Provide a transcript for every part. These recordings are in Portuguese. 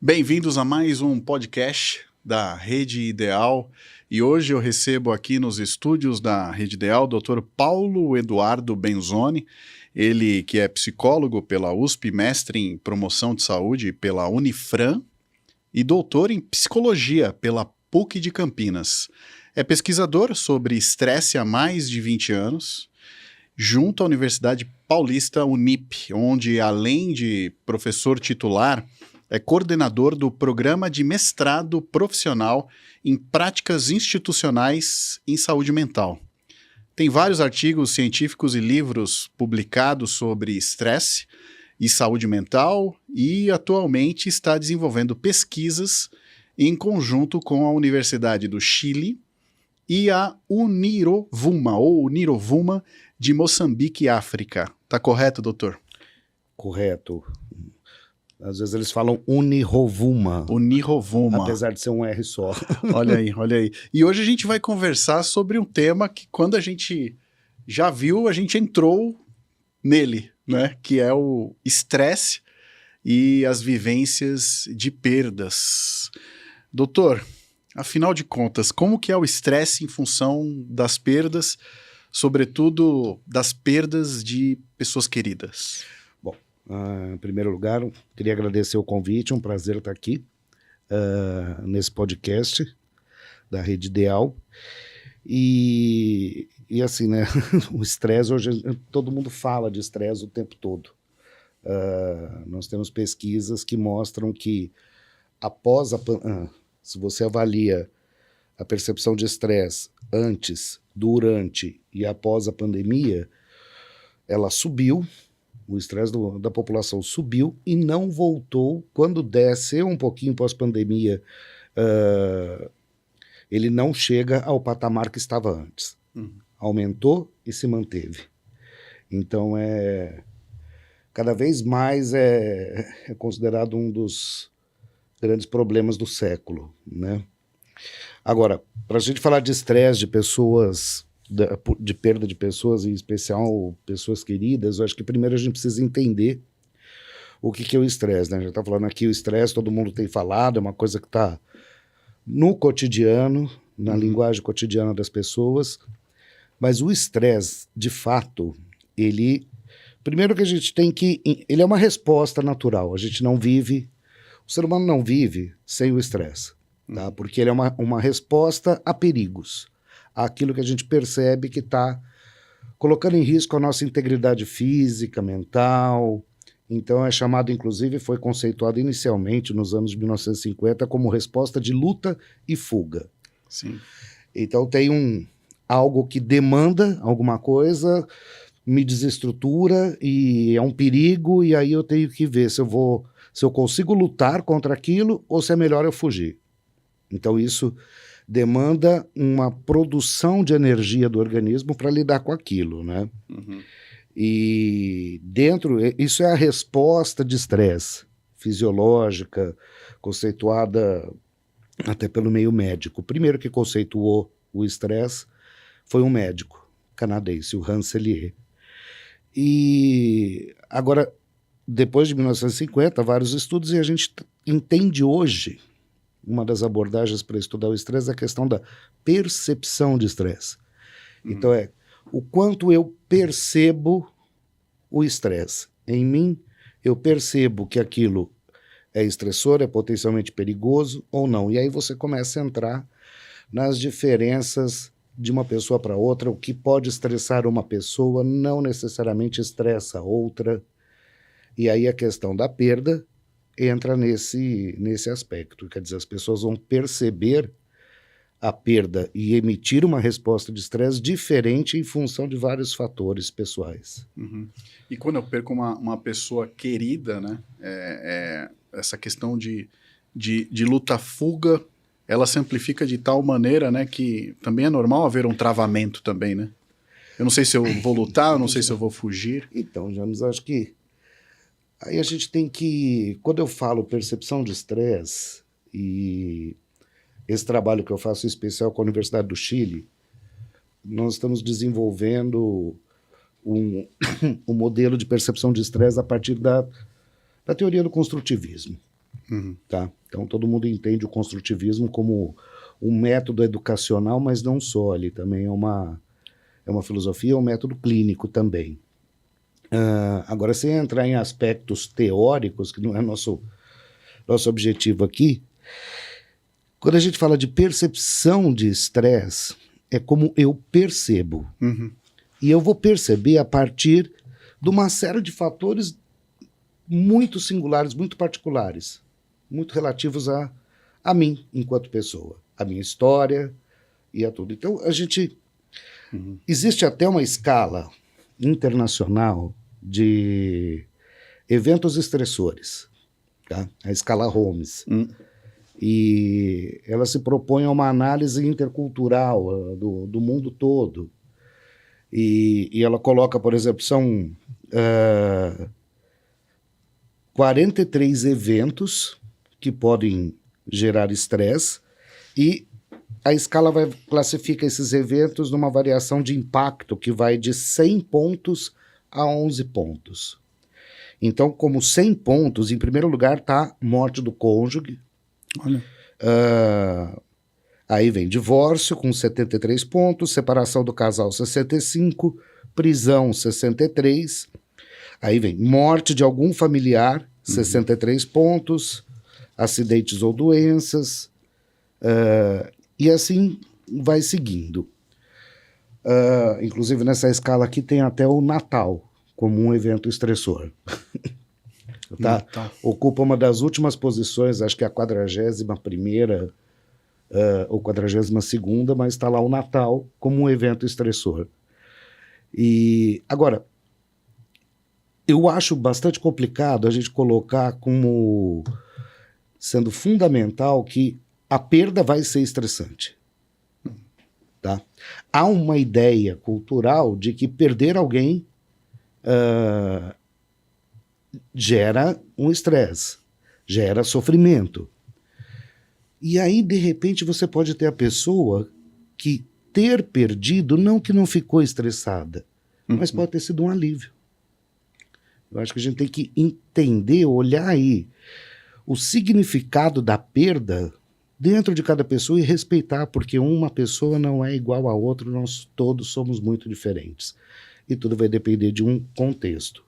Bem-vindos a mais um podcast da Rede Ideal. E hoje eu recebo aqui nos estúdios da Rede Ideal o Dr. Paulo Eduardo Benzoni, ele que é psicólogo pela USP, mestre em promoção de saúde pela Unifran e doutor em psicologia pela PUC de Campinas. É pesquisador sobre estresse há mais de 20 anos, junto à Universidade Paulista Unip, onde, além de professor titular, é coordenador do Programa de Mestrado Profissional em Práticas Institucionais em Saúde Mental. Tem vários artigos científicos e livros publicados sobre estresse e saúde mental e, atualmente, está desenvolvendo pesquisas em conjunto com a Universidade do Chile e a Unirovuma de Moçambique, África. Tá correto, doutor? Correto. Às vezes eles falam Unirovuma. Unirovuma. Apesar de ser um R só. Olha aí, olha aí. E hoje a gente vai conversar sobre um tema que, quando a gente já viu, a gente entrou nele, né? Que é o estresse e as vivências de perdas. Doutor, afinal de contas, como que é o estresse em função das perdas, sobretudo das perdas de pessoas queridas? Em primeiro lugar, queria agradecer o convite, um prazer estar aqui nesse podcast da Rede Ideal. E assim, né, o estresse, hoje todo mundo fala de estresse o tempo todo. Nós temos pesquisas que mostram que após se você avalia a percepção de estresse antes, durante e após a pandemia, ela subiu. O estresse da população subiu e não voltou. Quando desceu um pouquinho pós-pandemia, ele não chega ao patamar que estava antes. Aumentou e se manteve. Então, cada vez mais é considerado um dos grandes problemas do século, né? Agora, para a gente falar de estresse de pessoas, de perda de pessoas, em especial pessoas queridas, eu acho que primeiro a gente precisa entender o que é o estresse, né? A gente está falando aqui o estresse, todo mundo tem falado, é uma coisa que está no cotidiano, na linguagem cotidiana das pessoas, mas o estresse, de fato, primeiro que a gente tem que... Ele é uma resposta natural, a gente não vive... O ser humano não vive sem o estresse, tá? Porque ele é uma resposta a perigos, aquilo que a gente percebe que está colocando em risco a nossa integridade física, mental. Então é chamado, inclusive, foi conceituado inicialmente nos anos 1950 como resposta de luta e fuga. Sim. Então tem algo que demanda alguma coisa, me desestrutura e é um perigo, e aí eu tenho que ver se eu consigo lutar contra aquilo ou se é melhor eu fugir. Então isso demanda uma produção de energia do organismo para lidar com aquilo, né? E isso é a resposta de estresse fisiológica, conceituada até pelo meio médico. O primeiro que conceituou o estresse foi um médico canadense, o Hans Selye. E agora, depois de 1950, vários estudos, e a gente entende hoje, uma das abordagens para estudar o estresse é a questão da percepção de estresse. Então o quanto eu percebo o estresse. Em mim, eu percebo que aquilo é estressor, é potencialmente perigoso ou não. E aí você começa a entrar nas diferenças de uma pessoa para outra. O que pode estressar uma pessoa não necessariamente estressa outra. E aí a questão da perda entra nesse aspecto. Quer dizer, as pessoas vão perceber a perda e emitir uma resposta de estresse diferente em função de vários fatores pessoais. E quando eu perco uma pessoa querida, né, essa questão de luta-fuga, ela se amplifica de tal maneira, né, que também é normal haver um travamento também, né? Eu não sei se eu vou lutar, eu não sei se eu vou fugir. Então, James, acho que aí a gente tem que... Quando eu falo percepção de estresse, e esse trabalho que eu faço em especial com a Universidade do Chile, nós estamos desenvolvendo um modelo de percepção de estresse a partir da teoria do construtivismo. Tá? Então, todo mundo entende o construtivismo como um método educacional, mas não só. Ele também é uma filosofia, é um método clínico também. Agora, sem entrar em aspectos teóricos, que não é nosso objetivo aqui, quando a gente fala de percepção de estresse, é como eu percebo. E eu vou perceber a partir de uma série de fatores muito singulares, muito particulares, muito relativos a mim, enquanto pessoa, a minha história e a tudo. Então, existe até uma escala internacional de eventos estressores, tá? A escala Holmes. E ela se propõe a uma análise intercultural do mundo todo. E ela coloca, por exemplo, são 43 eventos que podem gerar estresse, e a escala classifica esses eventos numa variação de impacto que vai de 100 pontos a 11 pontos. Então, como 100 pontos, em primeiro lugar está morte do cônjuge. Olha. Aí vem divórcio com 73 pontos, separação do casal 65, prisão 63, aí vem morte de algum familiar 63 pontos, acidentes ou doenças, e assim vai seguindo. Inclusive nessa escala aqui tem até o Natal como um evento estressor. Tá? Ocupa uma das últimas posições, acho que é a 41ª ou 42ª, mas está lá o Natal como um evento estressor. E agora, eu acho bastante complicado a gente colocar como sendo fundamental que a perda vai ser estressante. Tá? Há uma ideia cultural de que perder alguém gera um estresse, gera sofrimento. E aí, de repente, você pode ter a pessoa que ter perdido, não que não ficou estressada, mas pode ter sido um alívio. Eu acho que a gente tem que entender, olhar aí o significado da perda dentro de cada pessoa e respeitar, porque uma pessoa não é igual a outra, nós todos somos muito diferentes. E tudo vai depender de um contexto.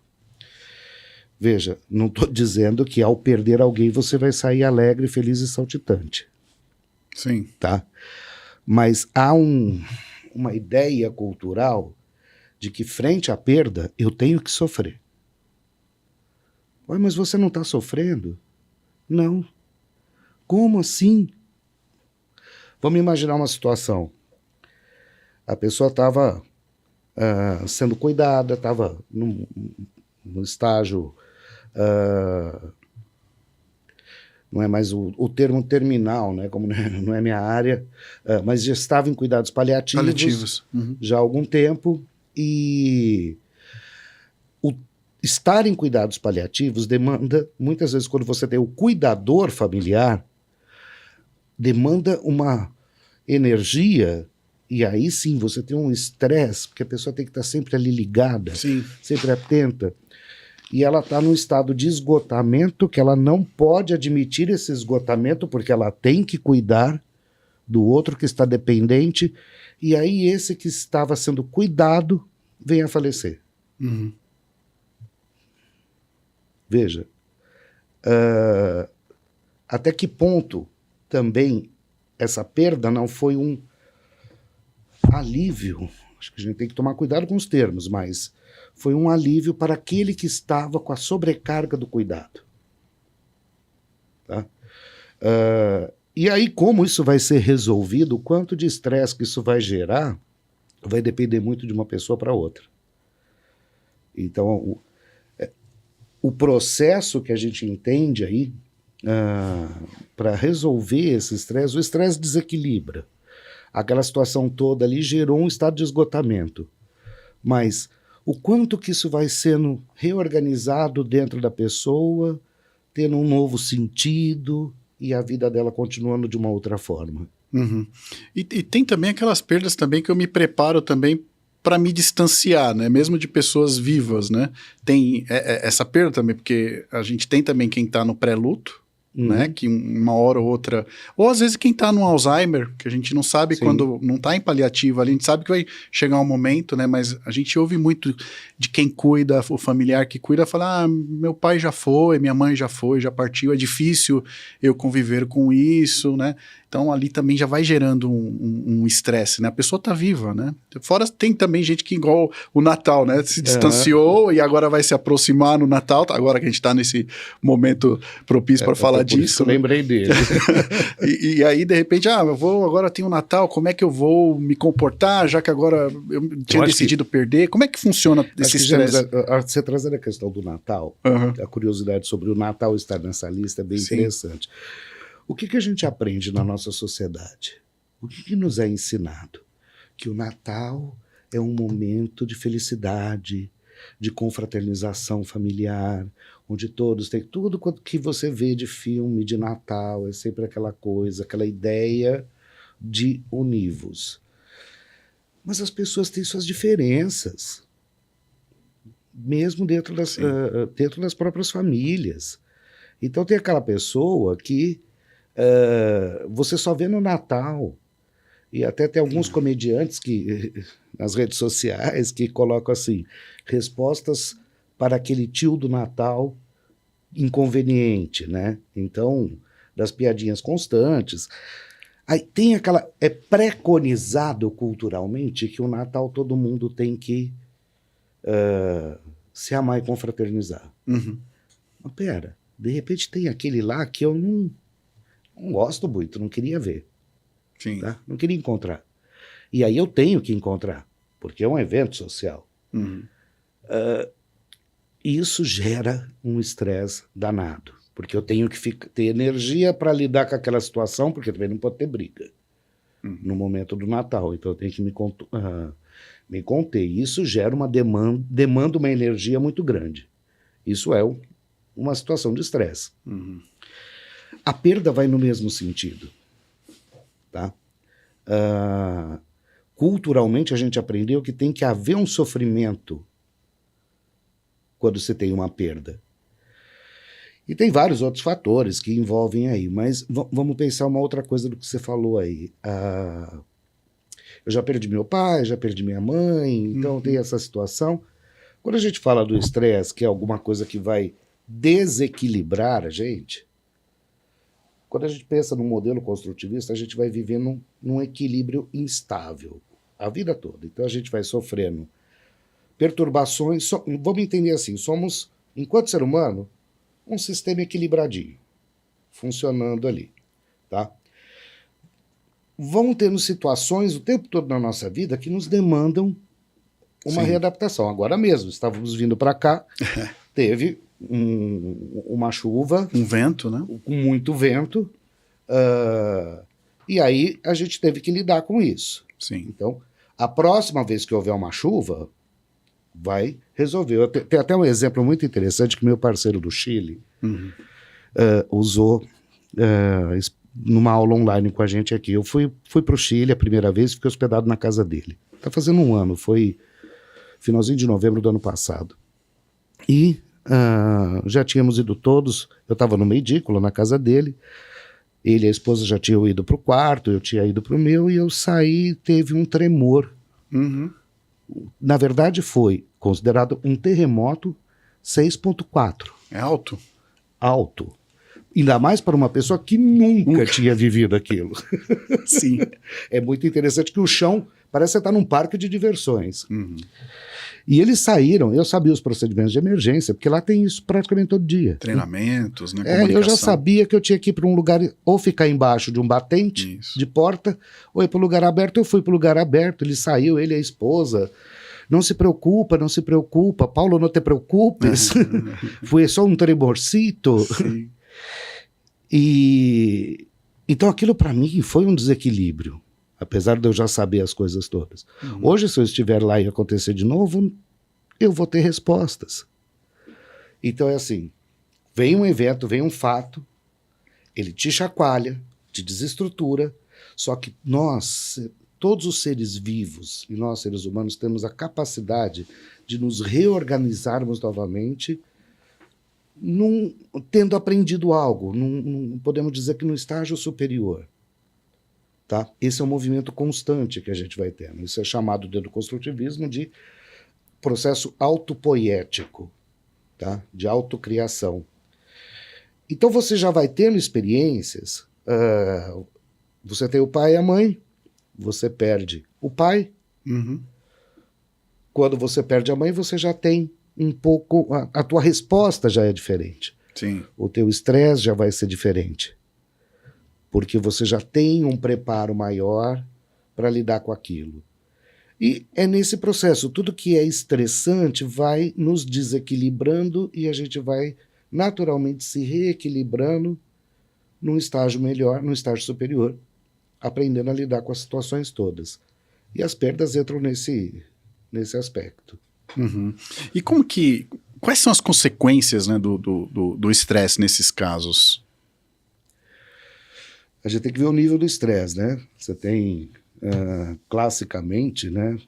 Veja, não estou dizendo que ao perder alguém você vai sair alegre, feliz e saltitante. Sim. Tá? Mas há uma ideia cultural de que frente à perda eu tenho que sofrer. Mas você não está sofrendo? Não. Como assim? Vamos imaginar uma situação. A pessoa estava sendo cuidada, estava no estágio... não é mais o termo terminal, né, como não é minha área, mas já estava em cuidados paliativos. Já há algum tempo, e o estar em cuidados paliativos demanda, muitas vezes quando você tem o cuidador familiar, demanda uma energia, e aí sim você tem um estresse, porque a pessoa tem que estar sempre ali ligada, sempre atenta. E ela está num estado de esgotamento que ela não pode admitir esse esgotamento porque ela tem que cuidar do outro que está dependente, e aí esse que estava sendo cuidado vem a falecer. Veja, até que ponto também essa perda não foi um alívio, acho que a gente tem que tomar cuidado com os termos, mas foi um alívio para aquele que estava com a sobrecarga do cuidado. Tá? E aí, como isso vai ser resolvido, o quanto de estresse que isso vai gerar, vai depender muito de uma pessoa para outra. Então, o processo que a gente entende aí, para resolver esse estresse, o estresse desequilibra. Aquela situação toda ali gerou um estado de esgotamento. Mas o quanto que isso vai sendo reorganizado dentro da pessoa, tendo um novo sentido e a vida dela continuando de uma outra forma. E tem também aquelas perdas também que eu me preparo também para me distanciar, né? Mesmo de pessoas vivas, né? Tem essa perda também, porque a gente tem também quem está no pré-luto, né? Que uma hora ou outra... Ou às vezes quem tá no Alzheimer, que a gente não sabe quando não tá em paliativo ali, a gente sabe que vai chegar um momento, né? Mas a gente ouve muito de quem cuida, o familiar que cuida, falar, meu pai já foi, minha mãe já foi, já partiu, é difícil eu conviver com isso, né? Então ali também já vai gerando um estresse, né? A pessoa tá viva, né? Fora tem também gente que igual o Natal, né? Se distanciou e agora vai se aproximar no Natal, agora que a gente tá nesse momento propício para falar disso. Eu lembrei dele. e aí, de repente, agora tem o Natal, como é que eu vou me comportar, já que agora eu tinha decidido perder? Como é que funciona esse estresse? Você trazendo a questão do Natal, a curiosidade sobre o Natal estar nessa lista é bem interessante. O que a gente aprende na nossa sociedade? O que nos é ensinado? Que o Natal é um momento de felicidade, de confraternização familiar, onde todos têm tudo que você vê de filme de Natal, é sempre aquela coisa, aquela ideia de univos. Mas as pessoas têm suas diferenças, mesmo dentro das próprias famílias. Então tem aquela pessoa que você só vê no Natal. E até tem alguns comediantes que nas redes sociais que colocam assim, respostas para aquele tio do Natal inconveniente, né? Então, das piadinhas constantes. Aí tem aquela... É preconizado culturalmente que o Natal todo mundo tem que se amar e confraternizar. Mas pera, de repente tem aquele lá que eu não gosto muito, não queria ver. Sim. Tá? Não queria encontrar. E aí eu tenho que encontrar, porque é um evento social. Isso gera um estresse danado, porque eu tenho que ter energia para lidar com aquela situação, porque também não pode ter briga no momento do Natal. Então eu tenho que me conter. Isso gera uma demanda uma energia muito grande. Isso é uma situação de estresse. A perda vai no mesmo sentido. Tá? Culturalmente a gente aprendeu que tem que haver um sofrimento quando você tem uma perda. E tem vários outros fatores que envolvem aí, mas vamos pensar uma outra coisa do que você falou aí. Eu já perdi meu pai, já perdi minha mãe, então tem essa situação. Quando a gente fala do estresse, que é alguma coisa que vai desequilibrar a gente, quando a gente pensa no modelo construtivista, a gente vai vivendo num equilíbrio instável a vida toda. Então a gente vai sofrendo perturbações. Vamos entender assim, somos, enquanto ser humano, um sistema equilibradinho, funcionando ali. Tá? Vão tendo situações o tempo todo na nossa vida que nos demandam uma readaptação. Agora mesmo, estávamos vindo para cá, teve uma chuva. Um vento, né? Com muito vento. E aí a gente teve que lidar com isso. Sim. Então, a próxima vez que houver uma chuva, vai resolver. Tem até um exemplo muito interessante que meu parceiro do Chile usou numa aula online com a gente aqui. Eu fui para o Chile a primeira vez e fiquei hospedado na casa dele. Está fazendo um ano, foi finalzinho de novembro do ano passado. E já tínhamos ido todos, eu estava no meio-dículo na casa dele, ele e a esposa já tinham ido para o quarto, eu tinha ido para o meu, e eu saí, teve um tremor. Na verdade foi considerado um terremoto 6.4. É alto? Alto. Ainda mais para uma pessoa que nunca tinha vivido aquilo. Sim. É muito interessante que o chão parece que você está num parque de diversões. E eles saíram, eu sabia os procedimentos de emergência, porque lá tem isso praticamente todo dia. Treinamentos, né? Eu já sabia que eu tinha que ir para um lugar, ou ficar embaixo de um batente de porta, ou ir para o lugar aberto. Eu fui para o lugar aberto, ele saiu, ele e a esposa. Não se preocupa, não se preocupa. Paulo, não te preocupes. Foi só um tremorcito. Sim. Então aquilo para mim foi um desequilíbrio. Apesar de eu já saber as coisas todas. Hoje, se eu estiver lá e acontecer de novo, eu vou ter respostas. Então é assim, vem um evento, vem um fato, ele te chacoalha, te desestrutura, só que nós, todos os seres vivos, e nós seres humanos, temos a capacidade de nos reorganizarmos novamente tendo aprendido algo, não podemos dizer que no estágio superior. Tá? Esse é um movimento constante que a gente vai tendo. Isso é chamado dentro do construtivismo de processo autopoético, tá? De autocriação. Então você já vai tendo experiências, você tem o pai e a mãe, você perde o pai. Uhum. Quando você perde a mãe, você já tem um pouco... A tua resposta já é diferente. Sim. O teu estresse já vai ser diferente. Porque você já tem um preparo maior para lidar com aquilo. E é nesse processo, tudo que é estressante vai nos desequilibrando e a gente vai naturalmente se reequilibrando num estágio melhor, num estágio superior, aprendendo a lidar com as situações todas. E as perdas entram nesse aspecto. Uhum. E quais são as consequências, né, do estresse nesses casos? A gente tem que ver o nível do estresse, né? Você tem, classicamente, né,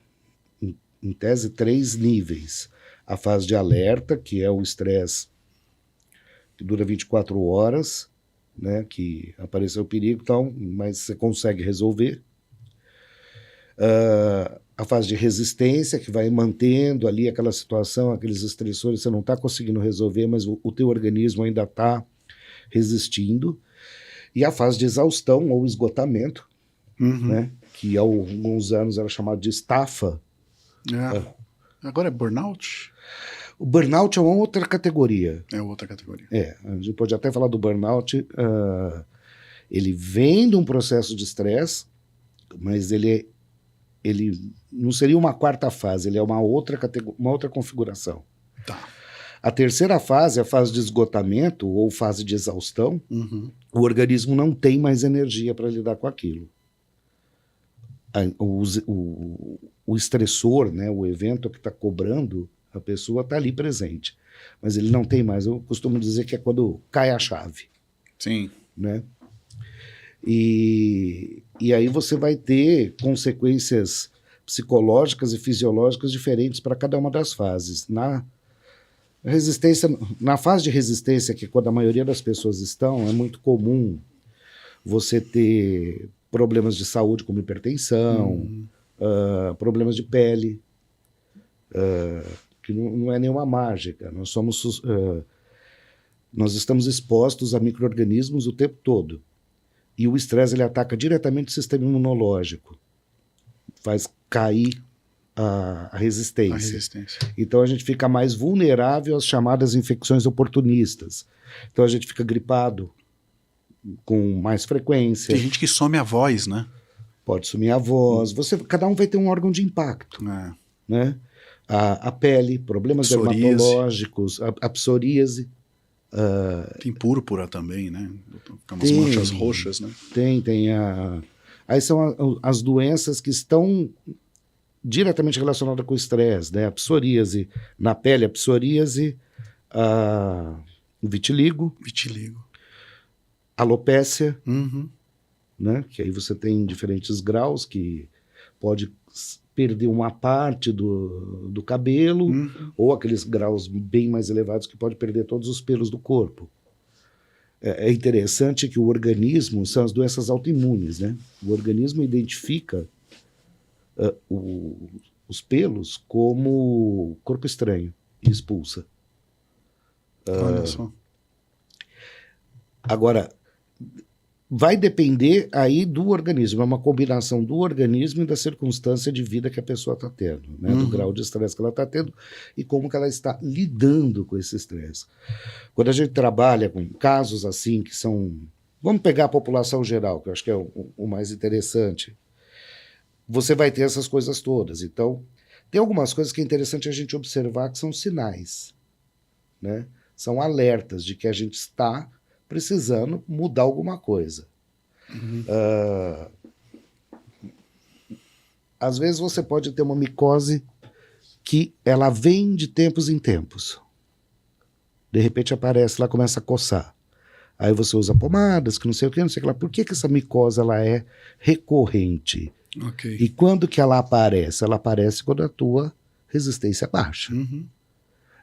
em tese, 3 níveis. A fase de alerta, que é o estresse que dura 24 horas, né, que apareceu o perigo, então, mas você consegue resolver. A fase de resistência, que vai mantendo ali aquela situação, aqueles estressores, você não está conseguindo resolver, mas o teu organismo ainda está resistindo. E a fase de exaustão ou esgotamento, né, que há alguns anos era chamado de estafa. Agora é burnout? O burnout é uma outra categoria. É outra categoria. A gente pode até falar do burnout. Ele vem de um processo de estresse, mas ele não seria uma quarta fase, ele é uma outra configuração. Tá. A terceira fase, a fase de esgotamento ou fase de exaustão, o organismo não tem mais energia para lidar com aquilo. O estressor, né, o evento que está cobrando, a pessoa está ali presente, mas ele não tem mais. Eu costumo dizer que é quando cai a chave. Sim. Né? E aí você vai ter consequências psicológicas e fisiológicas diferentes para cada uma das fases. Na fase de resistência, que é quando a maioria das pessoas estão, é muito comum você ter problemas de saúde como hipertensão, problemas de pele, que não é nenhuma mágica. Nós estamos expostos a micro-organismos o tempo todo. E o estresse ele ataca diretamente o sistema imunológico, faz cair a resistência. Então a gente fica mais vulnerável às chamadas infecções oportunistas. Então a gente fica gripado com mais frequência. Tem gente que some a voz, né? Pode sumir a voz. Cada um vai ter um órgão de impacto. Né? A pele, problemas dermatológicos, a psoríase. Tem púrpura também, né? Fica umas manchas roxas, né? Tem. Aí são as doenças que estão diretamente relacionadas com o estresse, né? A psoríase na pele, a psoríase, o vitiligo, alopécia, né? Que aí você tem diferentes graus que pode perder uma parte do cabelo, ou aqueles graus bem mais elevados que pode perder todos os pelos do corpo. É interessante que o organismo, são as doenças autoimunes, né? O organismo identifica os pelos como corpo estranho e expulsa. Olha só. Agora, vai depender aí do organismo, é uma combinação do organismo e da circunstância de vida que a pessoa está tendo, né? Do grau de estresse que ela está tendo e como que ela está lidando com esse estresse. Quando a gente trabalha com casos assim que são... Vamos pegar a população geral, que eu acho que é o mais interessante. Você vai ter essas coisas todas. Então, tem algumas coisas que é interessante a gente observar que são sinais, né? São alertas de que a gente está precisando mudar alguma coisa. Às vezes você pode ter uma micose que ela vem de tempos em tempos. De repente aparece, ela começa a coçar. Aí você usa pomadas, que não sei o que, não sei o que lá. Por que essa micose ela é recorrente? Okay. E quando que ela aparece? Ela aparece quando a tua resistência baixa.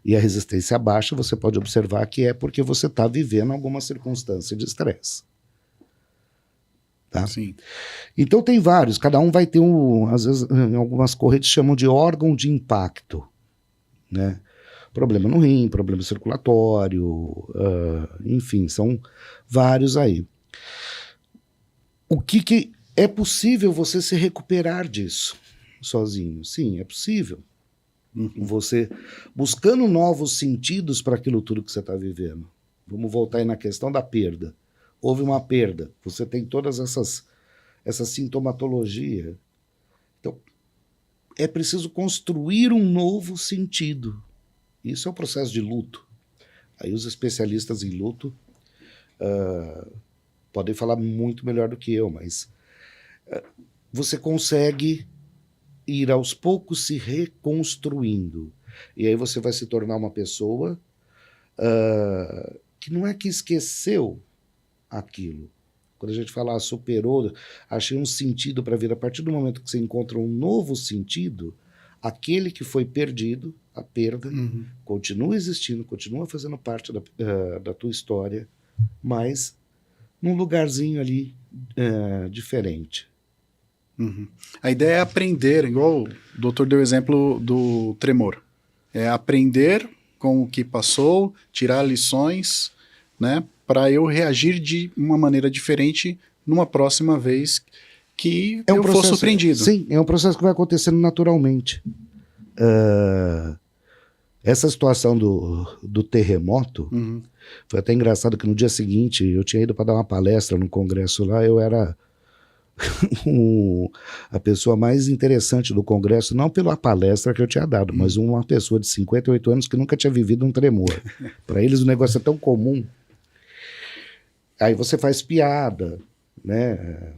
E a resistência baixa, você pode observar que é porque você está vivendo alguma circunstância de estresse. Tá? Sim. Então tem vários, cada um vai ter às vezes, em algumas correntes chamam de órgão de impacto, né? Problema no rim, problema circulatório, enfim, são vários aí. O que é possível você se recuperar disso sozinho? Sim, é possível. Você buscando novos sentidos para aquilo tudo que você está vivendo. Vamos voltar aí na questão da perda. Houve uma perda, você tem todas essa sintomatologia. Então, é preciso construir um novo sentido. Isso é o processo de luto. Aí os especialistas em luto podem falar muito melhor do que eu, mas você consegue ir aos poucos se reconstruindo. E aí você vai se tornar uma pessoa que não é que esqueceu aquilo. Quando a gente fala superou, achei um sentido para vir. A partir do momento que você encontra um novo sentido, aquele que foi perdido, a perda, continua existindo, continua fazendo parte da tua história, mas num lugarzinho ali diferente. A ideia é aprender, igual o doutor deu o exemplo do tremor. É aprender com o que passou, tirar lições, né, para eu reagir de uma maneira diferente numa próxima vez que eu for surpreendido. Sim, é um processo que vai acontecendo naturalmente. Essa situação do terremoto, foi até engraçado que no dia seguinte eu tinha ido para dar uma palestra no congresso lá, eu era a pessoa mais interessante do congresso, não pela palestra que eu tinha dado, mas uma pessoa de 58 anos que nunca tinha vivido um tremor. Para eles o negócio é tão comum. Aí você faz piada, né?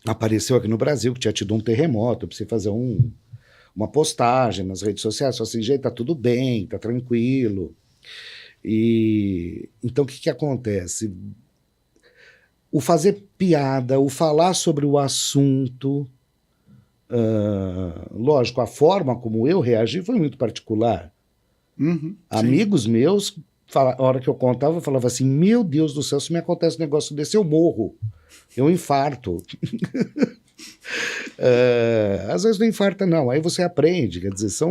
Apareceu aqui no Brasil que tinha tido um terremoto, eu precisei fazer uma postagem nas redes sociais, só assim, gente, tá tudo bem, tá tranquilo. E então o que acontece? O fazer piada, o falar sobre o assunto, lógico, a forma como eu reagi foi muito particular. Amigos meus, a hora que eu contava, eu falava assim, meu Deus do céu, se me acontece um negócio desse, eu morro. Eu infarto. Às vezes não infarta, não. Aí você aprende. Quer dizer,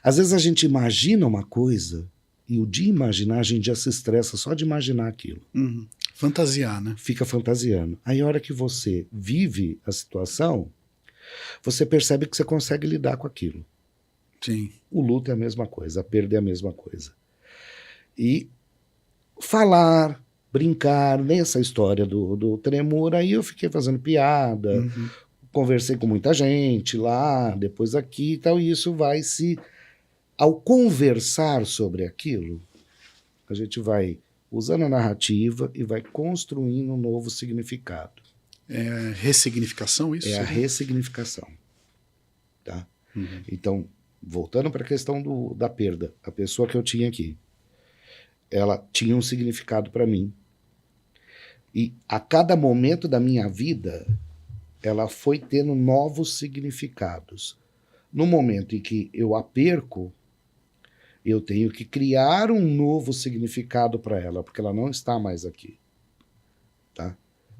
às vezes a gente imagina uma coisa e o de imaginar, a gente já se estressa só de imaginar aquilo. Fantasiar, né? Fica fantasiando. Aí a hora que você vive a situação, você percebe que você consegue lidar com aquilo. Sim. O luto é a mesma coisa, a perda é a mesma coisa. E falar, brincar, nessa história do tremor, aí eu fiquei fazendo piada, conversei com muita gente lá, depois aqui e tal, e isso vai ao conversar sobre aquilo, a gente vai usando a narrativa e vai construindo um novo significado. É ressignificação isso? É a ressignificação. Tá? Então, voltando para a questão da perda, a pessoa que eu tinha aqui, ela tinha um significado para mim. E a cada momento da minha vida, ela foi tendo novos significados. No momento em que eu a perco, eu tenho que criar um novo significado para ela, porque ela não está mais aqui. Tá?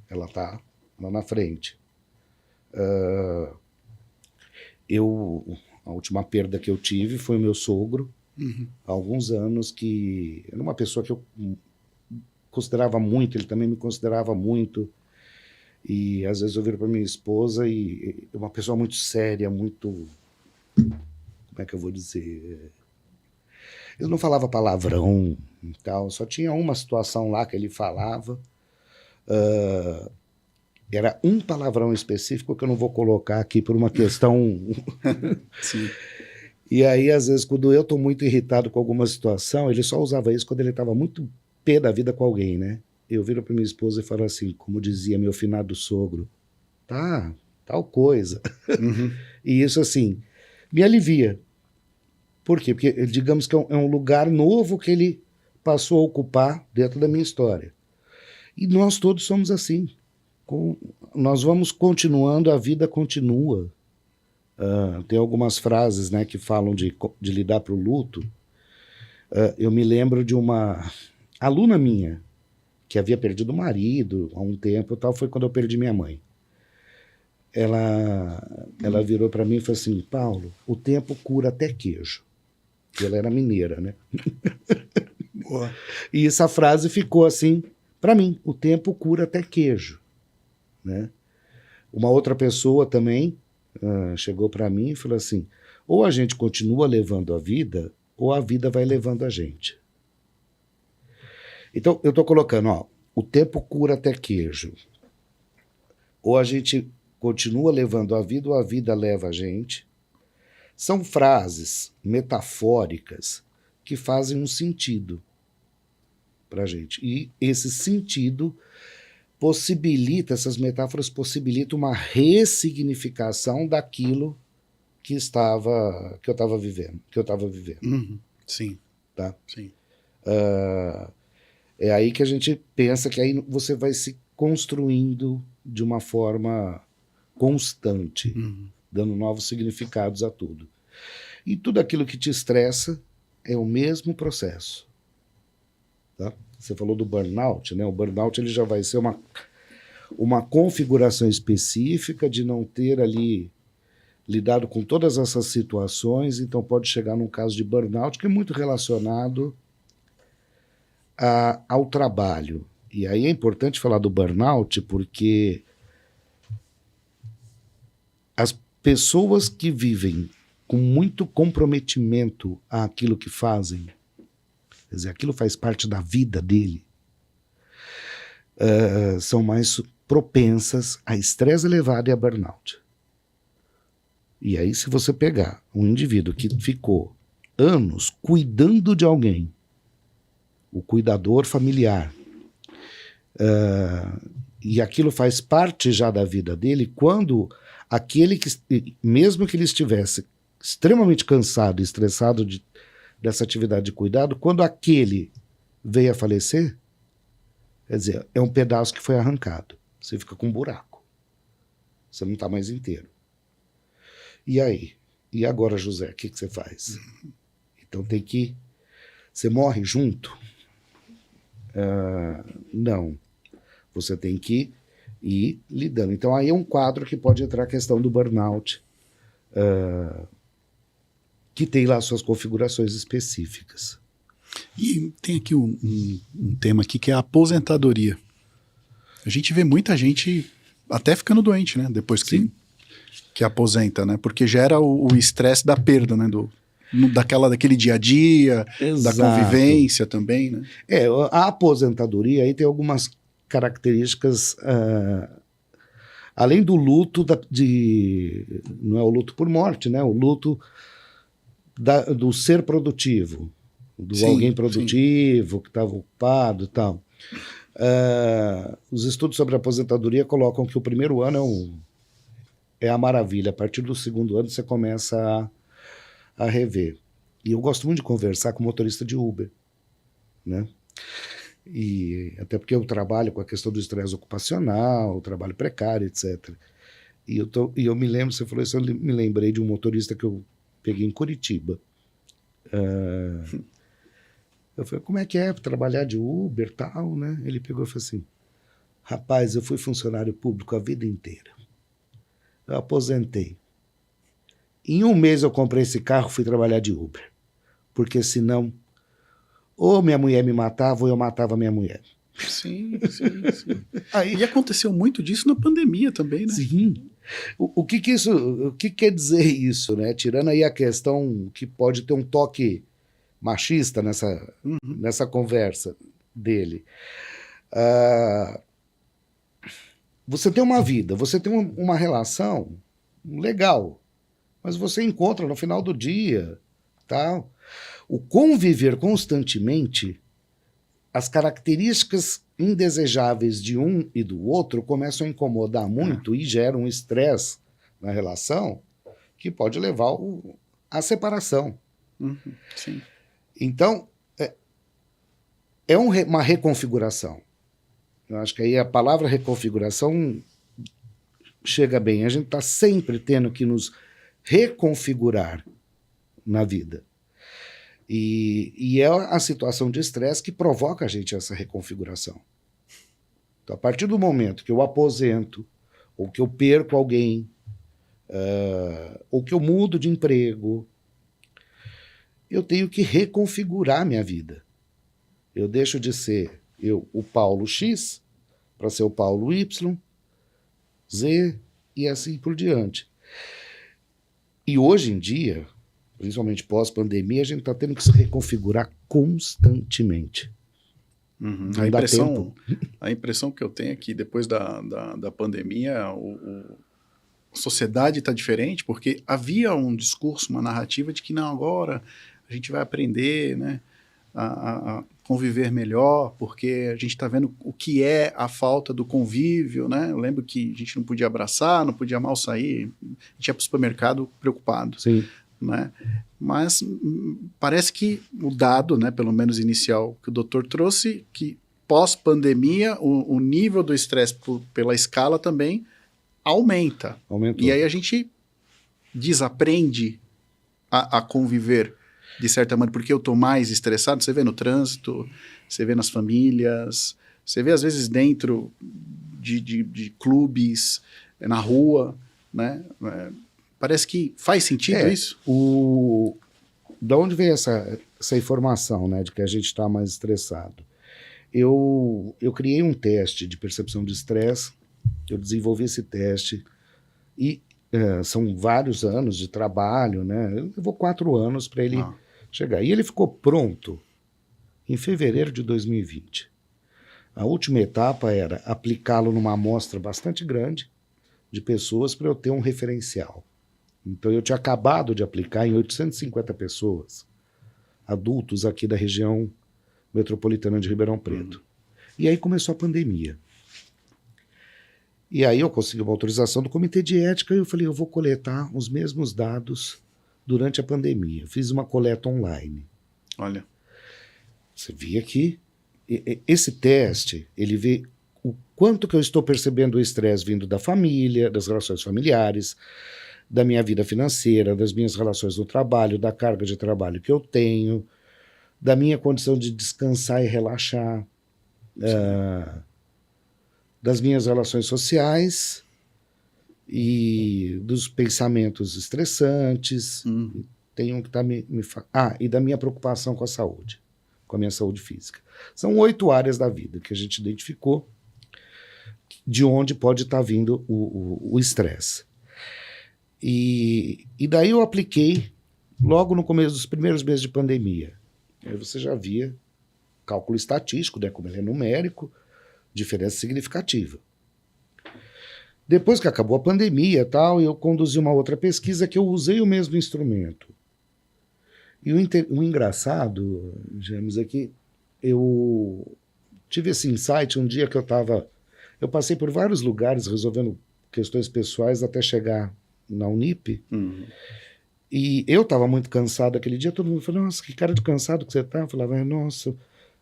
Ela está lá na frente. A última perda que eu tive foi o meu sogro, há alguns anos, que era uma pessoa que eu considerava muito, ele também me considerava muito, e às vezes eu viro para minha esposa e é uma pessoa muito séria, muito, como é que eu vou dizer, ele não falava palavrão e tal, só tinha uma situação lá que ele falava, era um palavrão específico que eu não vou colocar aqui por uma questão. Sim. E aí, às vezes, quando eu estou muito irritado com alguma situação, ele só usava isso quando ele estava muito pé da vida com alguém, né? Eu viro para minha esposa e falo assim, como dizia meu finado sogro, tá, tal coisa. E isso, assim, me alivia. Por quê? Porque, digamos que é um lugar novo que ele passou a ocupar dentro da minha história. E nós todos somos assim. Nós vamos continuando, a vida continua. Tem algumas frases, né, que falam de lidar para o luto, Eu me lembro de uma aluna minha que havia perdido o marido há um tempo e tal, foi quando eu perdi minha mãe. Ela virou para mim e falou assim: Paulo, o tempo cura até queijo. E ela era mineira, né? Boa. E essa frase ficou assim para mim: o tempo cura até queijo, né? Uma outra pessoa também chegou para mim e falou assim: ou a gente continua levando a vida, ou a vida vai levando a gente. Então, eu estou colocando, ó, o tempo cura até queijo. Ou a gente continua levando a vida, ou a vida leva a gente. São frases metafóricas que fazem um sentido para a gente. E esse sentido essas metáforas possibilitam uma ressignificação daquilo que eu estava vivendo. Uhum. Sim. Tá? Sim. É aí que a gente pensa que aí você vai se construindo de uma forma constante, dando novos significados a tudo. E tudo aquilo que te estressa é o mesmo processo. Tá? Você falou do burnout, né? O burnout ele já vai ser uma configuração específica de não ter ali lidado com todas essas situações, então pode chegar num caso de burnout que é muito relacionado ao trabalho. E aí é importante falar do burnout porque as pessoas que vivem com muito comprometimento àquilo que fazem, quer dizer, aquilo faz parte da vida dele, são mais propensas a estresse elevado e a burnout. E aí, se você pegar um indivíduo que ficou anos cuidando de alguém, o cuidador familiar, e aquilo faz parte já da vida dele, quando aquele que, mesmo que ele estivesse extremamente cansado e estressado dessa atividade de cuidado, quando aquele veio a falecer, quer dizer, é um pedaço que foi arrancado. Você fica com um buraco. Você não está mais inteiro. E aí? E agora, José, o que você faz? Então tem que... Você morre junto? Não. Você tem que ir lidando. Então aí é um quadro que pode entrar a questão do burnout, que tem lá suas configurações específicas. E tem aqui um tema aqui que é a aposentadoria. A gente vê muita gente até ficando doente, né? Depois que aposenta, né? Porque gera o estresse da perda, né? Daquele dia a dia, Exato. Da convivência também, né? A aposentadoria aí tem algumas características, além do luto não é o luto por morte, né? O luto do ser produtivo, alguém produtivo, que estava ocupado e tal. Os estudos sobre a aposentadoria colocam que o primeiro ano é a maravilha. A partir do segundo ano você começa a rever. E eu gosto muito de conversar com motorista de Uber, né? E até porque eu trabalho com a questão do estresse ocupacional, trabalho precário, etc. E eu me lembro, você falou isso, eu me lembrei de um motorista que eu peguei em Curitiba. Eu falei, como é que é trabalhar de Uber e tal, né? Ele pegou e falou assim: rapaz, eu fui funcionário público a vida inteira. Eu aposentei. Em um mês eu comprei esse carro e fui trabalhar de Uber. Porque senão, ou minha mulher me matava ou eu matava minha mulher. Sim. E aconteceu muito disso na pandemia também, né? Sim. O que quer dizer isso, né? Tirando aí a questão que pode ter um toque machista nessa conversa dele. Você tem uma vida, você tem uma relação legal, mas você encontra no final do dia, tal. O conviver constantemente, as características indesejáveis de um e do outro começam a incomodar muito e geram um estresse na relação que pode levar à separação. Sim. Então, é uma reconfiguração. Eu acho que aí a palavra reconfiguração chega bem. A gente está sempre tendo que nos reconfigurar na vida. E é a situação de estresse que provoca a gente essa reconfiguração. Então, a partir do momento que eu aposento, ou que eu perco alguém, ou que eu mudo de emprego, eu tenho que reconfigurar minha vida. Eu deixo de ser o Paulo X para ser o Paulo Y, Z e assim por diante. E hoje em dia, principalmente pós-pandemia, a gente está tendo que se reconfigurar constantemente. Uhum. Não dá tempo. A impressão que eu tenho é que depois da pandemia, a sociedade está diferente, porque havia um discurso, uma narrativa de que não, agora a gente vai aprender, né, a conviver melhor, porque a gente está vendo o que é a falta do convívio, né? Eu lembro que a gente não podia abraçar, não podia mal sair, a gente ia para o supermercado preocupado. Sim. Né? Mas parece que o dado, né, pelo menos inicial, que o doutor trouxe, que pós-pandemia o nível do estresse pela escala também aumenta. Aumentou. E aí a gente desaprende a conviver de certa maneira, porque eu estou mais estressado. Você vê no trânsito, você vê nas famílias, você vê às vezes dentro de clubes, na rua, né? Parece que faz sentido isso? Da onde veio essa informação, né, de que a gente está mais estressado? Eu criei um teste de percepção de estresse, eu desenvolvi esse teste e são vários anos de trabalho, né? Eu levou 4 anos para ele chegar. E ele ficou pronto em fevereiro de 2020. A última etapa era aplicá-lo numa amostra bastante grande de pessoas para eu ter um referencial. Então, eu tinha acabado de aplicar em 850 pessoas, adultos aqui da região metropolitana de Ribeirão Preto. E aí começou a pandemia. E aí eu consegui uma autorização do Comitê de Ética e eu falei, eu vou coletar os mesmos dados durante a pandemia. Eu fiz uma coleta online. Olha. Você via que esse teste, ele vê o quanto que eu estou percebendo o estresse vindo da família, das relações familiares, da minha vida financeira, das minhas relações no trabalho, da carga de trabalho que eu tenho, da minha condição de descansar e relaxar, das minhas relações sociais e dos pensamentos estressantes. Tem um que está e da minha preocupação com a saúde, com a minha saúde física. São 8 áreas da vida que a gente identificou de onde pode estar vindo o estresse. E daí eu apliquei logo no começo dos primeiros meses de pandemia. Aí você já via cálculo estatístico, né, como ele é numérico, diferença significativa. Depois que acabou a pandemia e tal, eu conduzi uma outra pesquisa que eu usei o mesmo instrumento. E o engraçado, James, é que eu tive esse insight um dia que eu passei por vários lugares resolvendo questões pessoais até chegar na Unip. E eu estava muito cansado aquele dia, todo mundo falou, nossa, que cara de cansado que você tá. Eu falava, nossa,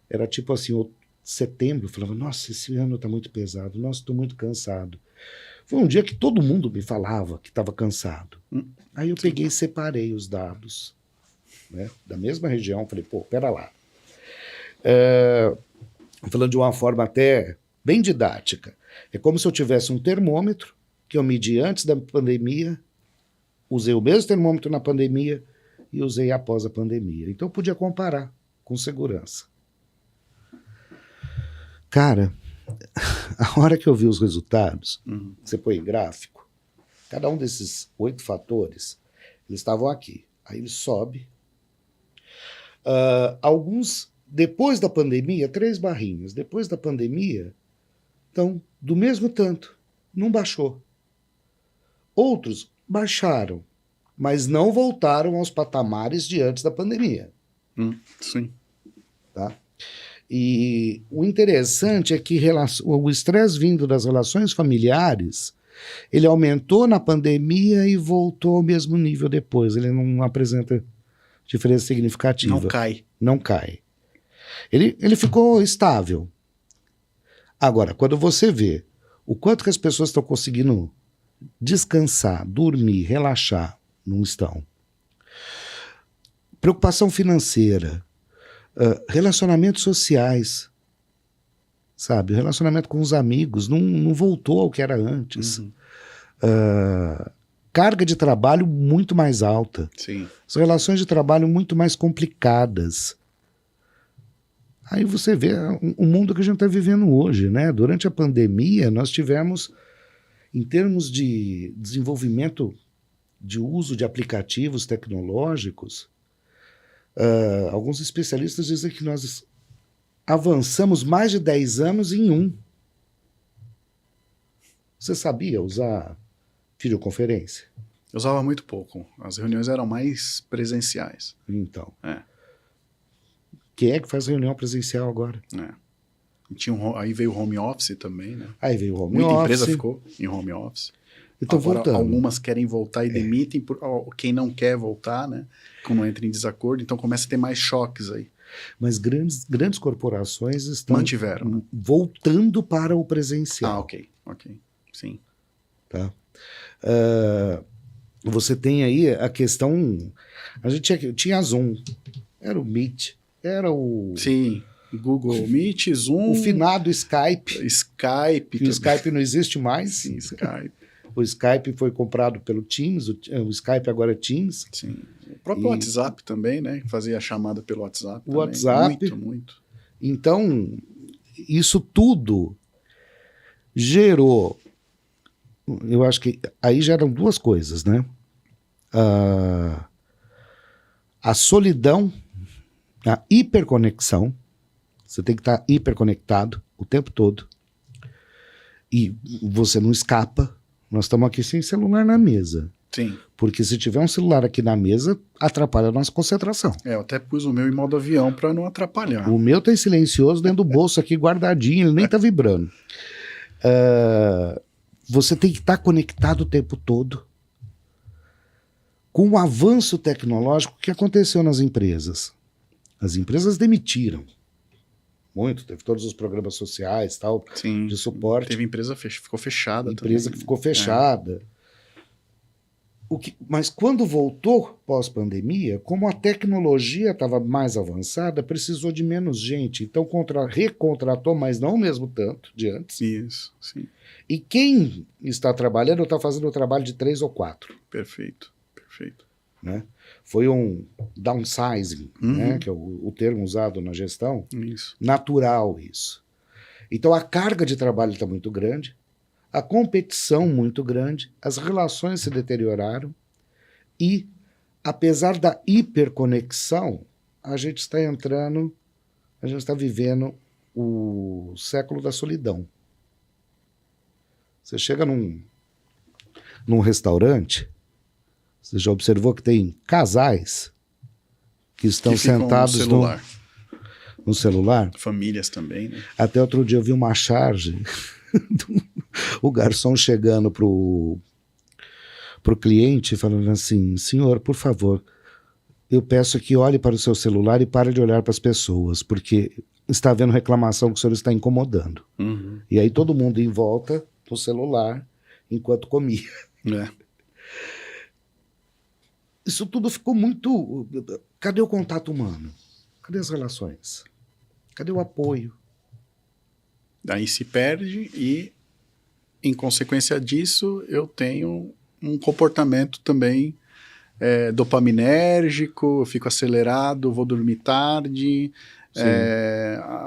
era tipo assim, setembro, eu falava, nossa, esse ano tá muito pesado, nossa, estou muito cansado. Foi um dia que todo mundo me falava que estava cansado. Aí eu peguei e separei os dados, né, da mesma região, falei, pô, pera lá. Falando de uma forma até bem didática, é como se eu tivesse um termômetro que eu medi antes da pandemia, usei o mesmo termômetro na pandemia e usei após a pandemia. Então eu podia comparar com segurança. Cara, a hora que eu vi os resultados, você põe em gráfico, cada um desses 8 fatores, eles estavam aqui. Aí ele sobe. Alguns, depois da pandemia, 3 barrinhas, depois da pandemia, estão do mesmo tanto, não baixou. Outros baixaram, mas não voltaram aos patamares de antes da pandemia. Sim. Tá? E o interessante é que o estresse vindo das relações familiares, ele aumentou na pandemia e voltou ao mesmo nível depois. Ele não apresenta diferença significativa. Não cai. Não cai. Ele ficou estável. Agora, quando você vê o quanto que as pessoas estão conseguindo descansar, dormir, relaxar, não estão. preocupação financeira, relacionamentos sociais, sabe? O relacionamento com os amigos não voltou ao que era antes. Carga de trabalho muito mais alta. Sim. As relações de trabalho muito mais complicadas. Aí você vê o mundo que a gente está vivendo hoje, né? Durante a pandemia, nós tivemos, em termos de desenvolvimento de uso de aplicativos tecnológicos, alguns especialistas dizem que nós avançamos mais de 10 anos em um. Você sabia usar videoconferência? Eu usava muito pouco. As reuniões eram mais presenciais. Então. Quem é que faz reunião presencial agora? Aí veio o home office também, né? Aí veio o home Muita office. empresa ficou em home office. Então, agora, voltando. algumas querem voltar e demitem quem não quer voltar, né? Como entra em desacordo, então começa a ter mais choques aí. Mas grandes corporações estão mantiveram voltando para o presencial. Ok. Sim. Tá? Você tem aí a questão... A gente tinha Zoom, era o Meet, era o... Sim, Google Meet, Zoom... O finado Skype. Skype. Que o Skype não existe mais. Sim, Skype. O Skype foi comprado pelo Teams, o Skype agora é Teams. Sim. O próprio WhatsApp também, né? Fazia a chamada pelo WhatsApp. O WhatsApp. Muito. Então, isso tudo gerou... Eu acho que aí geram duas coisas, né? A solidão, a hiperconexão. Você tem que estar hiperconectado o tempo todo. E você não escapa. Nós estamos aqui sem celular na mesa. Sim. Porque se tiver um celular aqui na mesa, atrapalha a nossa concentração. Eu até pus o meu em modo avião para não atrapalhar. O meu tá em silencioso dentro do bolso aqui, guardadinho, ele nem tá vibrando. Você tem que estar conectado o tempo todo. Com o avanço tecnológico que aconteceu nas empresas. As empresas demitiram. Muito, teve todos os programas sociais, tal, Sim, de suporte. Teve empresa ficou fechada empresa também. Que ficou fechada. Mas quando voltou pós-pandemia, como a tecnologia estava mais avançada, precisou de menos gente. Então recontratou, mas não o mesmo tanto de antes. Isso, sim. E quem está trabalhando está fazendo o trabalho de 3 ou 4. Perfeito. Né? Foi um downsizing, né? Que é o termo usado na gestão. Isso. Natural isso. Então a carga de trabalho está muito grande, a competição muito grande, as relações se deterioraram e, apesar da hiperconexão, a gente está vivendo o século da solidão. Você chega num restaurante, você já observou que tem casais que estão sentados no celular? Famílias também, né? Até outro dia eu vi uma charge o garçom chegando pro cliente falando assim: senhor, por favor, eu peço que olhe para o seu celular e pare de olhar para as pessoas, porque está havendo reclamação que o senhor está incomodando. E aí todo mundo em volta no celular enquanto comia. Isso tudo ficou muito... Cadê o contato humano? Cadê as relações? Cadê o apoio? Daí se perde e, em consequência disso, eu tenho um comportamento também dopaminérgico, eu fico acelerado, vou dormir tarde.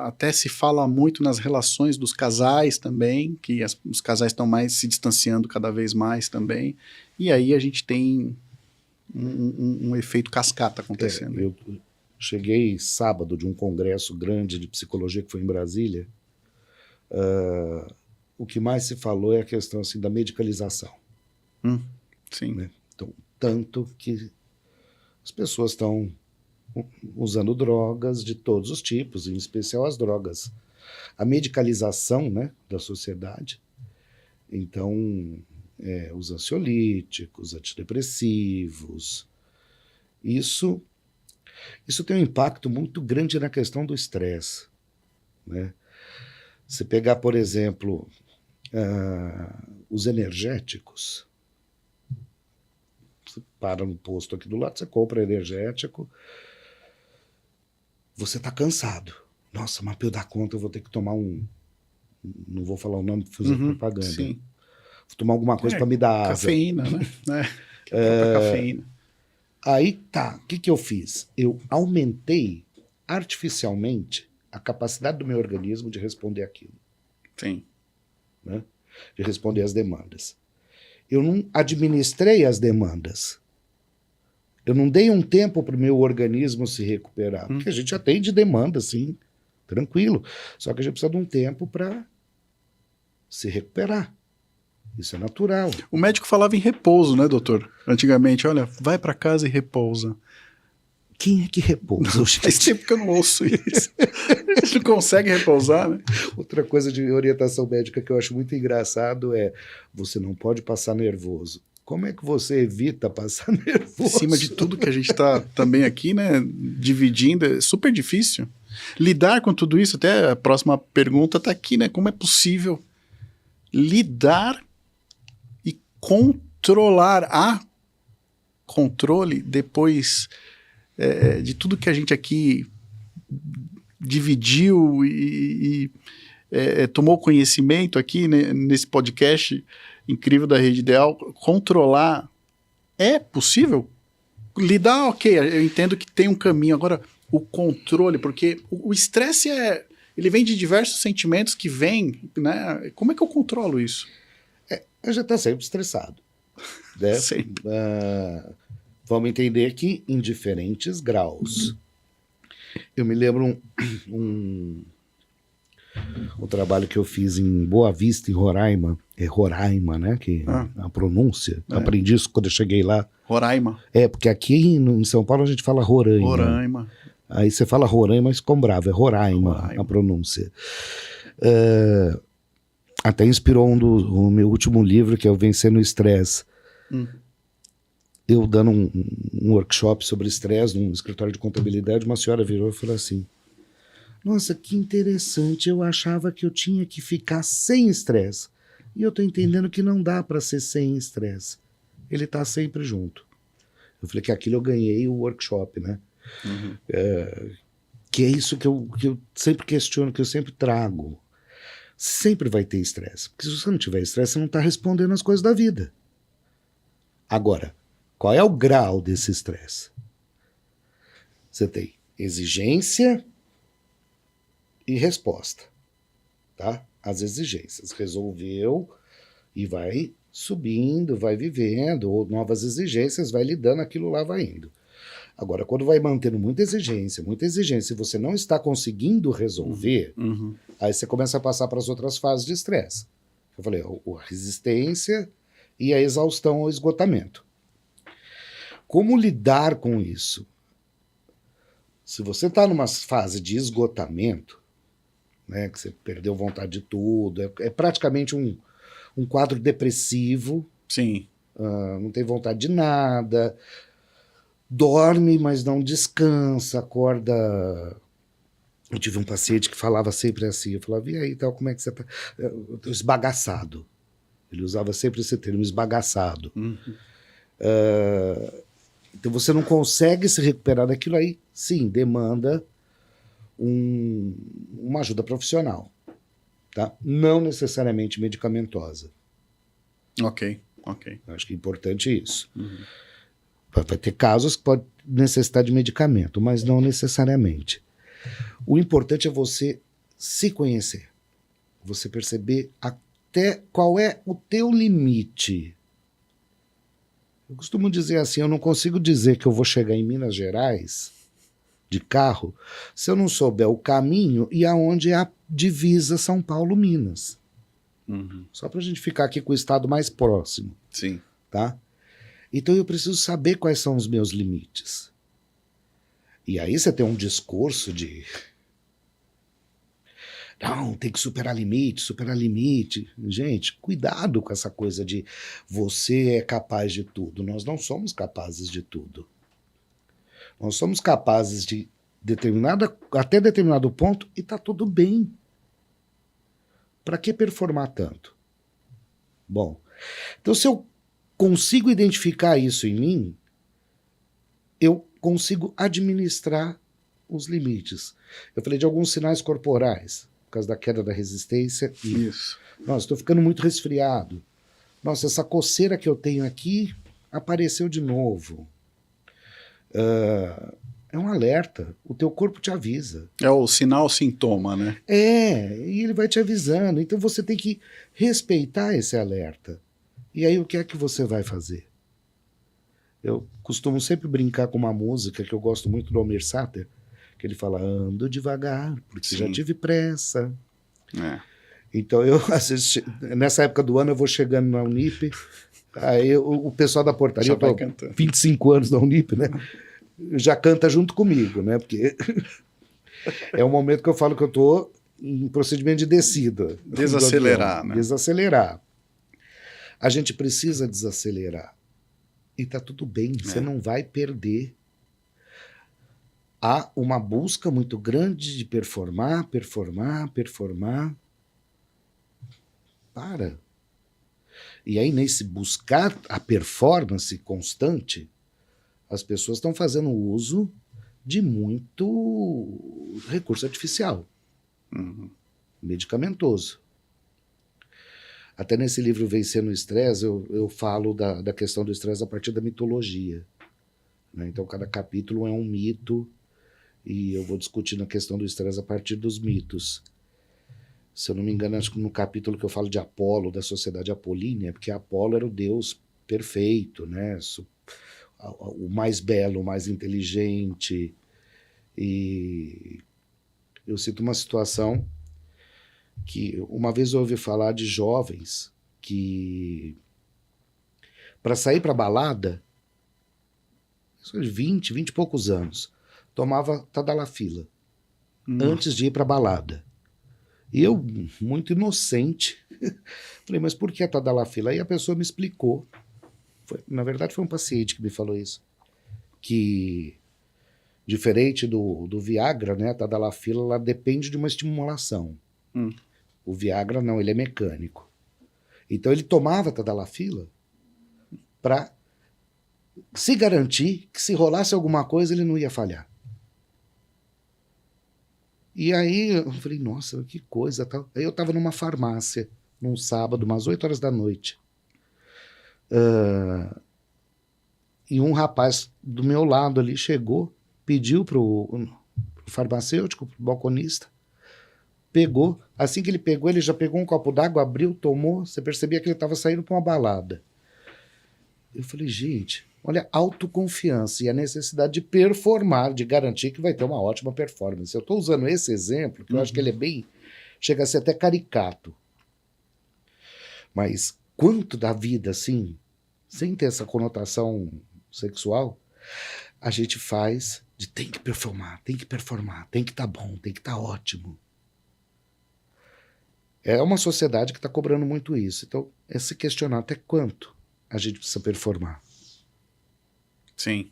Até se fala muito nas relações dos casais também, que os casais estão se distanciando cada vez mais também. E aí a gente tem um efeito cascata acontecendo. Eu cheguei sábado de um congresso grande de psicologia que foi em Brasília. O que mais se falou é a questão assim, da medicalização. Sim. Né? Então, tanto que as pessoas estão usando drogas de todos os tipos, em especial as drogas. A medicalização, né, da sociedade. Então, os ansiolíticos, antidepressivos. Isso tem um impacto muito grande na questão do estresse. Né? Se pegar, por exemplo, os energéticos, você para no posto aqui do lado, você compra energético, você está cansado. Nossa, mas para eu dar conta eu vou ter que tomar não vou falar o nome para fazer propaganda. Sim. Vou tomar alguma coisa para me dar asa. Cafeína, né? Que é a própria cafeína. Aí tá, o que eu fiz? Eu aumentei artificialmente a capacidade do meu organismo de responder aquilo. Sim. Né? De responder às demandas. Eu não administrei as demandas. Eu não dei um tempo para o meu organismo se recuperar. Porque a gente atende demanda, sim, tranquilo. Só que a gente precisa de um tempo para se recuperar. Isso é natural. O médico falava em repouso, né, doutor? Antigamente, olha, vai para casa e repousa. Quem é que repousa? Faz tempo que eu não ouço isso. A gente não consegue repousar, né? Outra coisa de orientação médica que eu acho muito engraçado é você não pode passar nervoso. Como é que você evita passar nervoso? Em cima de tudo que a gente está também aqui, né, dividindo, é super difícil. Lidar com tudo isso, até a próxima pergunta está aqui, né? Como é possível lidar e controlar controle depois de tudo que a gente aqui dividiu e tomou conhecimento aqui, né, nesse podcast incrível da Rede Ideal. Controlar é possível? Lidar, ok, eu entendo que tem um caminho. Agora, o controle, porque o estresse ele vem de diversos sentimentos que vêm, né? Como é que eu controlo isso? Eu já está sempre estressado. Né? Sempre. Vamos entender que em diferentes graus. Eu me lembro um trabalho que eu fiz em Boa Vista, em Roraima. É Roraima, né? Que a pronúncia. Aprendi isso quando eu cheguei lá. Roraima. Porque aqui em São Paulo a gente fala Roraima. Roraima. Aí você fala Roraima, mas ficou bravo. É Roraima a pronúncia. Até inspirou o meu último livro, que é o Vencendo o Estresse. Eu dando um workshop sobre estresse num escritório de contabilidade, uma senhora virou e falou assim: nossa, que interessante, eu achava que eu tinha que ficar sem estresse. E eu tô entendendo que não dá para ser sem estresse. Ele tá sempre junto. Eu falei que aquilo eu ganhei o workshop, né? Que é isso que eu sempre questiono, que eu sempre trago. Sempre vai ter estresse. Porque se você não tiver estresse, você não tá respondendo as coisas da vida. Agora, qual é o grau desse estresse? Você tem exigência e resposta, tá? As exigências. Resolveu e vai subindo, vai vivendo, ou novas exigências, vai lidando, aquilo lá vai indo. Agora, quando vai mantendo muita exigência, e você não está conseguindo resolver, aí você começa a passar para as outras fases de estresse. Eu falei, a resistência e a exaustão ou esgotamento. Como lidar com isso? Se você está numa fase de esgotamento, né, que você perdeu vontade de tudo, é praticamente um quadro depressivo. Sim. Não tem vontade de nada, dorme, mas não descansa, acorda. Eu tive um paciente que falava sempre assim, eu falava, e aí, tal, como é que você está? Esbagaçado. Ele usava sempre esse termo, esbagaçado. Então você não consegue se recuperar daquilo aí, sim, demanda uma ajuda profissional, tá? Não necessariamente medicamentosa. Ok. Acho que é importante isso. Vai ter casos que pode necessitar de medicamento, mas não necessariamente. O importante é você se conhecer, você perceber até qual é o teu limite. Eu costumo dizer assim, eu não consigo dizer que eu vou chegar em Minas Gerais de carro se eu não souber o caminho e aonde é a divisa São Paulo-Minas. Só para a gente ficar aqui com o estado mais próximo. Sim. Tá? Então eu preciso saber quais são os meus limites. E aí você tem um discurso de... Não, tem que superar limite. Gente, cuidado com essa coisa de você é capaz de tudo. Nós não somos capazes de tudo. Nós somos capazes de até determinado ponto e tá tudo bem. Para que performar tanto? Bom, então se eu consigo identificar isso em mim, eu consigo administrar os limites. Eu falei de alguns sinais corporais, por causa da queda da resistência. Isso. Nossa, estou ficando muito resfriado. Nossa, essa coceira que eu tenho aqui apareceu de novo. É um alerta. O teu corpo te avisa. É o sinal sintoma, né? E ele vai te avisando. Então você tem que respeitar esse alerta. E aí o que é que você vai fazer? Eu costumo sempre brincar com uma música que eu gosto muito do Almir Sater, que ele fala, ando devagar, porque Sim. já tive pressa. É. Então eu, às vezes, nessa época do ano, eu vou chegando na Unip, aí o pessoal da portaria, Já vai eu tô cantando. 25 anos na Unip, né? Já canta junto comigo, né? Porque é o momento que eu falo que eu tô em procedimento de descida. Desacelerar, né? Desacelerar. A gente precisa desacelerar. E tá tudo bem, você não vai perder. Há uma busca muito grande de performar. Para. E aí, nesse buscar a performance constante, as pessoas estão fazendo uso de muito recurso artificial, medicamentoso. Até nesse livro Vencendo o Estresse, eu falo da questão do estresse a partir da mitologia. Né? Então, cada capítulo é um mito, e eu vou discutindo a questão do estresse a partir dos mitos. Se eu não me engano, acho que no capítulo que eu falo de Apolo, da sociedade apolínea, porque Apolo era o deus perfeito, né? O mais belo, o mais inteligente. E eu cito uma situação que uma vez eu ouvi falar de jovens que, para sair para balada, 20 e poucos anos, tomava Tadalafila antes de ir para balada. E eu, muito inocente, falei, mas por que a Tadalafila? Aí a pessoa me explicou. Na verdade, foi um paciente que me falou isso. Que, diferente do Viagra, né, a Tadalafila ela depende de uma estimulação. O Viagra não, ele é mecânico. Então ele tomava Tadalafila para se garantir que se rolasse alguma coisa ele não ia falhar. E aí eu falei, nossa, que coisa tal. Aí eu estava numa farmácia, num sábado, umas 8 horas da noite. E um rapaz do meu lado ali chegou, pediu pro farmacêutico, pro balconista, pegou. Assim que ele pegou, ele já pegou um copo d'água, abriu, tomou. Você percebia que ele estava saindo para uma balada. Eu falei, gente, olha a autoconfiança e a necessidade de performar, de garantir que vai ter uma ótima performance. Eu estou usando esse exemplo, que eu acho que ele é bem... chega a ser até caricato. Mas quanto da vida, assim, sem ter essa conotação sexual, a gente faz de tem que performar, tem que estar bom, tem que estar ótimo. É uma sociedade que está cobrando muito isso. Então, é se questionar até quanto a gente precisa performar. Sim.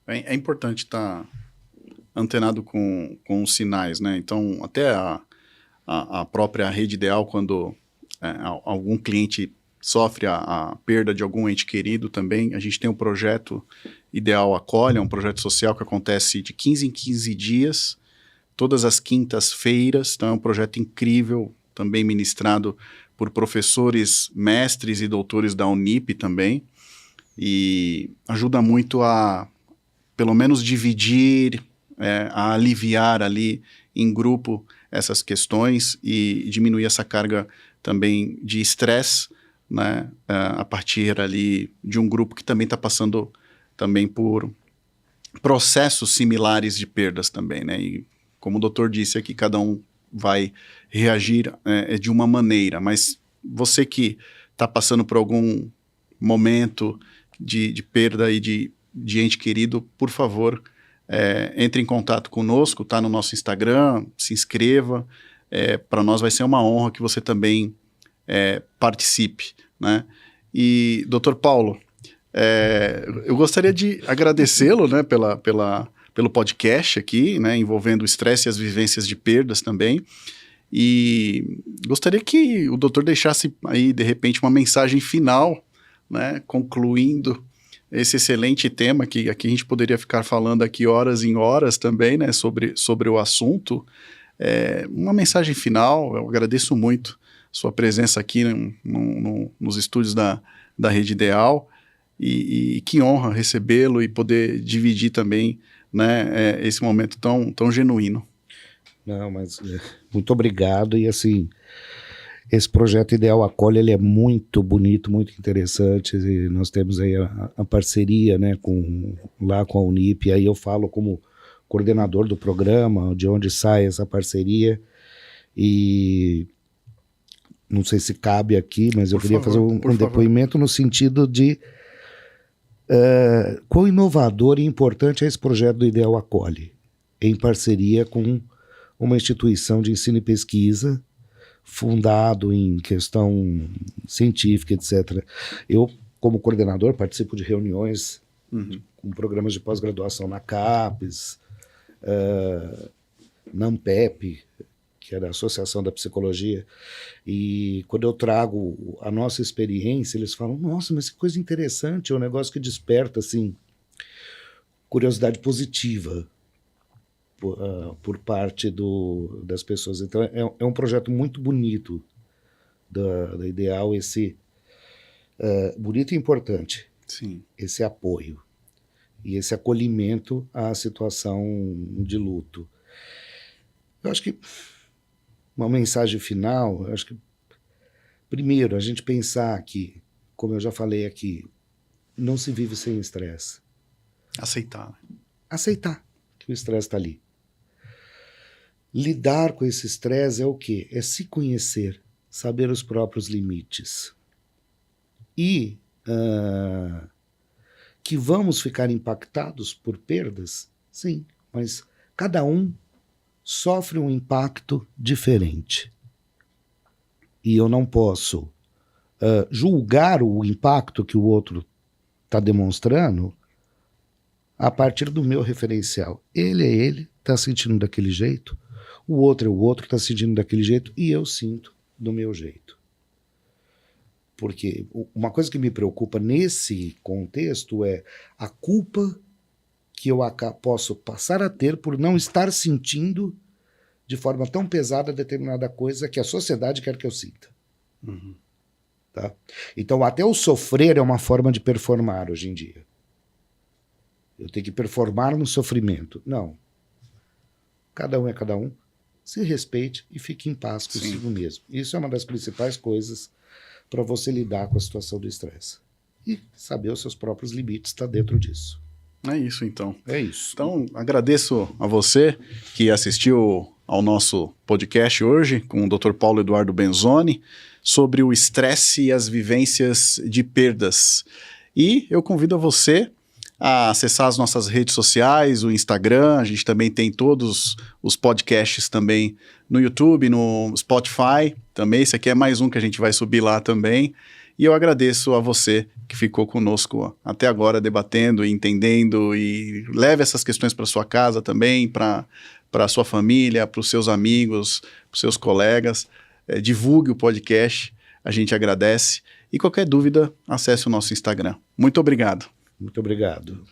É importante estar antenado com os sinais, né? Então, até a própria Rede Ideal, quando algum cliente sofre a perda de algum ente querido também, a gente tem um projeto Ideal Acolhe, é um projeto social que acontece de 15 em 15 dias, todas as quintas-feiras. Então é um projeto incrível, também ministrado por professores, mestres e doutores da Unip também, e ajuda muito a, pelo menos, dividir, a aliviar ali em grupo essas questões e diminuir essa carga também de estresse, né, a partir ali de um grupo que também está passando também por processos similares de perdas também, né, e como o doutor disse aqui, cada um vai reagir de uma maneira, mas você que está passando por algum momento de perda e de ente querido, por favor, entre em contato conosco, tá no nosso Instagram, se inscreva, para nós vai ser uma honra que você também participe, né? E, Dr. Paulo, eu gostaria de agradecê-lo, né, pelo podcast aqui, né, envolvendo o estresse e as vivências de perdas também, e gostaria que o doutor deixasse aí, de repente, uma mensagem final, né, concluindo esse excelente tema, que aqui a gente poderia ficar falando aqui horas em horas também, né, sobre o assunto. Uma mensagem final, eu agradeço muito sua presença aqui nos estúdios da Rede Ideal, e que honra recebê-lo e poder dividir também, né, esse momento tão genuíno. Não, mas muito obrigado, e assim, esse projeto Ideal Acolhe, ele é muito bonito, muito interessante, e nós temos aí a parceria, né, lá com a Unip, aí eu falo como coordenador do programa, de onde sai essa parceria, e não sei se cabe aqui, mas eu queria fazer um depoimento no sentido de quão inovador e importante é esse projeto do Ideal Acolhe, em parceria com uma instituição de ensino e pesquisa, fundado em questão científica, etc. Eu, como coordenador, participo de reuniões com programas de pós-graduação na CAPES, na ANPEP, que é da Associação da Psicologia, e quando eu trago a nossa experiência, eles falam, nossa, mas que coisa interessante, é um negócio que desperta, assim, curiosidade positiva por parte das pessoas. Então, é um projeto muito bonito da Ideal, esse bonito e importante, sim, esse apoio e esse acolhimento à situação de luto. Eu acho que uma mensagem final, eu acho que, primeiro, a gente pensar que, como eu já falei aqui, não se vive sem estresse. Aceitar. Aceitar que o estresse está ali. Lidar com esse estresse é o quê? É se conhecer, saber os próprios limites. E que vamos ficar impactados por perdas? Sim, mas cada um sofre um impacto diferente. E eu não posso julgar o impacto que o outro está demonstrando a partir do meu referencial. Ele está sentindo daquele jeito, o outro é o outro, está sentindo daquele jeito, e eu sinto do meu jeito. Porque uma coisa que me preocupa nesse contexto é a culpa que eu posso passar a ter por não estar sentindo de forma tão pesada determinada coisa que a sociedade quer que eu sinta. Tá? Então, até o sofrer é uma forma de performar hoje em dia. Eu tenho que performar no sofrimento. Não. Cada um é cada um. Se respeite e fique em paz consigo mesmo. Isso é uma das principais coisas para você lidar com a situação do estresse. E saber os seus próprios limites está dentro disso. É isso, então. É isso. Então, agradeço a você que assistiu ao nosso podcast hoje com o Dr. Paulo Eduardo Benzoni sobre o estresse e as vivências de perdas. E eu convido a você a acessar as nossas redes sociais, o Instagram, a gente também tem todos os podcasts também no YouTube, no Spotify também, esse aqui é mais um que a gente vai subir lá também. E eu agradeço a você que ficou conosco até agora debatendo e entendendo, e leve essas questões para sua casa também, para a sua família, para os seus amigos, para os seus colegas. Divulgue o podcast, a gente agradece. E qualquer dúvida, acesse o nosso Instagram. Muito obrigado. Muito obrigado.